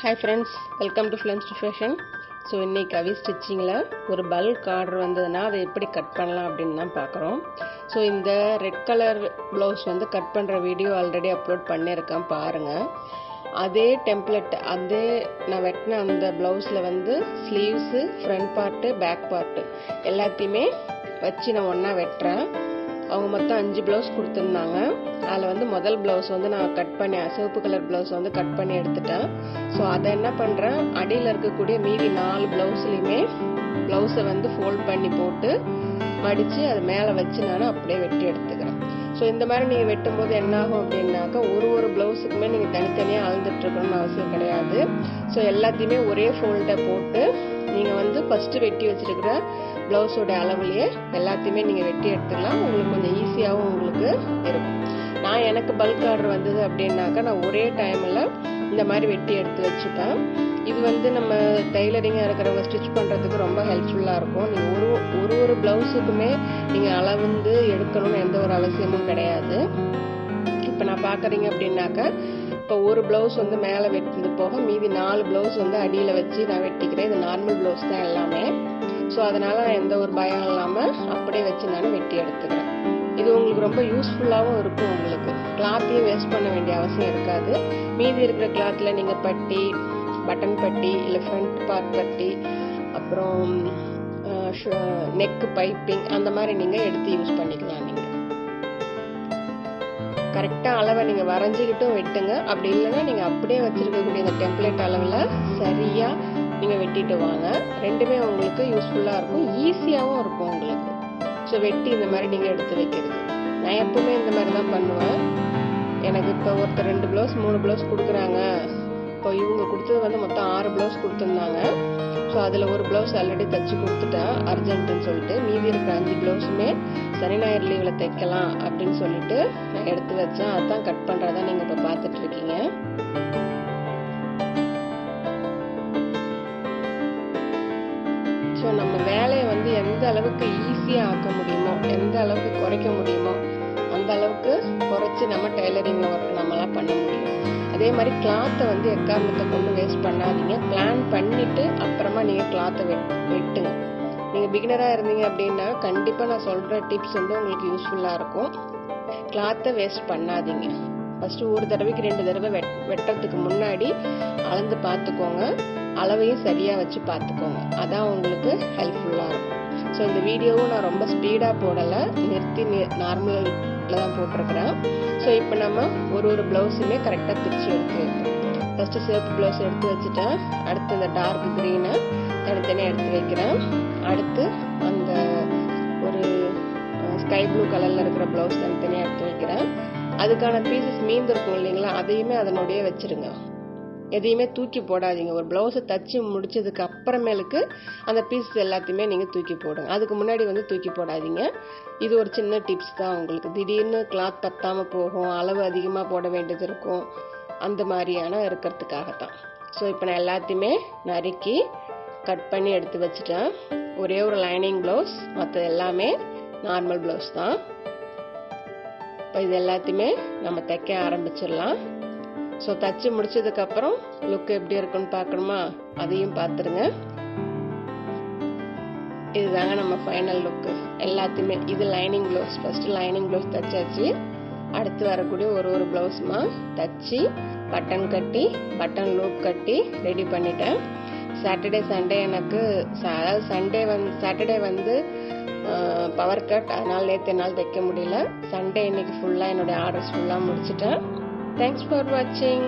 Hi friends, welcome to Flames to Fashion. So இன்றைக்கி அவி ஸ்டிச்சிங்கில் ஒரு bulk order வந்ததுன்னா அதை எப்படி கட் பண்ணலாம் அப்படின்னு தான் பார்க்குறோம். ஸோ இந்த ரெட் கலர் ப்ளவுஸ் வந்து கட் பண்ணுற வீடியோ ஆல்ரெடி அப்லோட் பண்ணியிருக்கேன் பாருங்கள். அதே டெம்ப்ளெட் அதே நான் வெட்டின அந்த ப்ளவுஸில் வந்து sleeves, front part, back part எல்லாத்தையுமே வச்சு நான் ஒன்றா வெட்டுறேன். அவங்க மொத்தம் 5 ப்ளவுஸ் கொடுத்துருந்தாங்க. அதில் வந்து முதல் ப்ளவுஸ் வந்து நான் கட் பண்ணி சிவப்பு கலர் ப்ளவுஸ் வந்து கட் பண்ணி எடுத்துட்டேன். ஸோ அதை என்ன பண்ணுறேன், அடியில் இருக்கக்கூடிய மீதி 4 ப்ளவுஸ்லையுமே ப்ளவுஸை வந்து ஃபோல்ட் பண்ணி போட்டு மடித்து அது மேலே வச்சு நான் அப்படியே வெட்டி எடுத்துக்கிறேன். ஸோ இந்த மாதிரி நீங்கள் வெட்டும்போது என்னாகும் அப்படின்னாக்கா ஒரு ப்ளவுஸுக்குமே நீங்கள் தனித்தனியாக அளந்துட்டுருக்கணும்னு அவசியம் கிடையாது. ஸோ எல்லாத்தையுமே ஒரே ஃபோல்டை போட்டு நீங்கள் வந்து ஃபஸ்ட்டு வெட்டி வச்சுருக்கிற ப்ளவுஸோட அளவுலேயே எல்லாத்தையுமே நீங்கள் வெட்டி எடுத்துக்கலாம். உங்களுக்கு கொஞ்சம் ஈஸியாகவும் உங்களுக்கு இருக்கும். எனக்கு பல்க் ஆர்டர் வந்தது அப்படின்னாக்கா நான் ஒரே டைமில் இந்த மாதிரி வெட்டி எடுத்து வச்சுப்பேன். இது வந்து நம்ம டெய்லரிங்காக இருக்கிறவங்க ஸ்டிச் பண்ணுறதுக்கு ரொம்ப ஹெல்ப்ஃபுல்லாக இருக்கும். நீங்கள் ஒரு ப்ளவுஸுக்குமே நீங்கள் அளவுந்து எடுக்கணும்னு எந்த ஒரு அவசியமும் கிடையாது. இப்போ நான் பார்க்குறீங்க அப்படின்னாக்கா இப்போ ஒரு ப்ளவுஸ் வந்து மேலே வெட்டினது போக மீதி 4 ப்ளவுஸ் வந்து அடியில் வச்சு நான் வெட்டிக்கிறேன். இது நார்மல் ப்ளவுஸ் தான் எல்லாமே. ஸோ அதனால் எந்த ஒரு பயம் இல்லாமல் அப்படியே வச்சு நான் வெட்டி எடுத்துக்கிறேன். இது உங்களுக்கு ரொம்ப யூஸ்ஃபுல்லாகவும் இருக்கும். உங்களுக்கு கிளாத்தையும் வேஸ்ட் பண்ண வேண்டிய அவசியம் இருக்காது. மீதி இருக்கிற கிளாத்தில் நீங்கள் பட்டி, பட்டன் பட்டி, இல்லை ஃப்ரண்ட் பார்ட் பட்டி, அப்புறம் நெக்கு பைப்பிங் அந்த மாதிரி நீங்கள் எடுத்து யூஸ் பண்ணிக்கலாம். நீங்கள் கரெக்டாக அளவை நீங்கள் வரைஞ்சிக்கிட்டும் வெட்டுங்க. அப்படி இல்லைன்னா நீங்கள் அப்படியே வச்சுருக்கக்கூடிய இந்த டெம்ப்ளேட் அளவில் சரியாக நீங்கள் வெட்டிட்டு வாங்க. ரெண்டுமே உங்களுக்கு யூஸ்ஃபுல்லாக இருக்கும், ஈஸியாகவும் இருக்கும் உங்களுக்கு. ஸோ வெட்டி இந்த மாதிரி நீங்கள் எடுத்து வைக்கிறது நான் எப்பவுமே இந்த மாதிரி தான் பண்ணுவேன். எனக்கு இப்போ ஒருத்தர் 2 ப்ளவுஸ் 3 ப்ளவுஸ் கொடுக்குறாங்க. இப்போ இவங்க கொடுத்தது வந்து மொத்தம் 6 ப்ளவுஸ் கொடுத்துருந்தாங்க. ஸோ அதில் ஒரு ப்ளவுஸ் ஆல்ரெடி தைச்சி கொடுத்துட்டேன் அர்ஜென்ட்டுன்னு சொல்லிட்டு. மீதி இருக்கிற 5 ப்ளவுஸுமே சனி ஞாயிறு லீவில் தைக்கலாம் அப்படின்னு சொல்லிட்டு நான் எடுத்து வச்சேன். அதுதான் கட் பண்ணுறதா நீங்கள் இப்போ பார்த்துட்ருக்கீங்க. ஸோ நம்ம வேலையை வந்து எந்த அளவுக்கு ஈஸியாக ஆக்க முடியுமோ, எந்த அளவுக்கு குறைக்க முடியுமோ அந்த அளவுக்கு குறைச்சி நம்ம டெய்லரிங்கில் ஒர்க் நம்மளாம் பண்ண முடியும். அதே மாதிரி கிளாத்தை வந்து எக்காரணத்தை கொண்டு வேஸ்ட் பண்ணாதீங்க. பிளான் பண்ணிவிட்டு அப்புறமா நீங்கள் கிளாத்தை வெட்டுங்க. நீங்கள் பிகினராக இருந்தீங்க அப்படின்னா கண்டிப்பாக நான் சொல்கிற டிப்ஸ் வந்து உங்களுக்கு யூஸ்ஃபுல்லாக இருக்கும். கிளாத்தை வேஸ்ட் பண்ணாதீங்க. ஃபஸ்ட்டு ஒரு தடவைக்கு 2 தடவை வெட்டுறதுக்கு முன்னாடி அளந்து பார்த்துக்கோங்க. அளவையும் சரியாக வச்சு பார்த்துக்கோங்க. அதான் உங்களுக்கு ஹெல்ப்ஃபுல்லாக இருக்கும். ஸோ இந்த வீடியோவும் நான் ரொம்ப ஸ்பீடாக போடலை, நிறுத்தி நார்மலில் தான் போட்டிருக்கிறேன். ஸோ இப்போ நம்ம ஒரு ப்ளவுஸுமே கரெக்டாக பிரித்து எடுத்து வைப்போம். ஃபஸ்ட்டு சிவப்பு ப்ளவுஸ் எடுத்து வச்சுட்டேன். அடுத்து இந்த டார்க் க்ரீனை தனித்தனியாக எடுத்து வைக்கிறேன். அடுத்து அந்த ஒரு ஸ்கை ப்ளூ கலரில் இருக்கிற ப்ளவுஸ் தனித்தனியாக எடுத்து வைக்கிறேன். அதுக்கான பீசஸ் மீந்திருக்கும் இல்லைங்களா, அதையுமே அதனுடைய வச்சுருங்க. எதையுமே தூக்கி போடாதீங்க. ஒரு ப்ளவுஸை தச்சு முடிச்சதுக்கு அப்புறமேலுக்கு அந்த பீசஸ் எல்லாத்தையுமே நீங்கள் தூக்கி போடுங்க. அதுக்கு முன்னாடி வந்து தூக்கி போடாதீங்க. இது ஒரு சின்ன டிப்ஸ் தான் உங்களுக்கு. திடீர்னு கிளாத் பத்தாமல் போகும், அளவு அதிகமாக போட வேண்டியது இருக்கும், அந்த மாதிரியான இருக்கிறதுக்காகத்தான். ஸோ இப்போ நான் எல்லாத்தையுமே நறுக்கி கட் பண்ணி எடுத்து வச்சுட்டேன். ஒரே ஒரு லைனிங் ப்ளவுஸ், மற்ற எல்லாமே நார்மல் ப்ளவுஸ் தான். இப்போ இது எல்லாத்தையுமே நம்ம தைக்க ஆரம்பிச்சிடலாம். ஸோ தச்சு முடிச்சதுக்கப்புறம் லுக் எப்படி இருக்குன்னு பார்க்கணுமா, அதையும் பார்த்துருங்க. இதுதாங்க நம்ம ஃபைனல் லுக்கு. எல்லாத்தையுமே இது lining blouse. First lining blouse தைச்சாச்சு. அடுத்து வரக்கூடிய ஒரு ப்ளவுஸுமா தச்சு பட்டன் கட்டி, பட்டன் லூப் கட்டி ரெடி பண்ணிட்டேன். சாட்டர்டே சண்டே எனக்கு அதாவது சாட்டர்டே வந்து பவர் கட், அதனால் நேற்று என்னால் தைக்க முடியல. சண்டே இன்னைக்கு ஃபுல்லாக என்னுடைய ஆர்டர்ஸ் ஃபுல்லாக முடிச்சிட்டேன். Thanks for watching.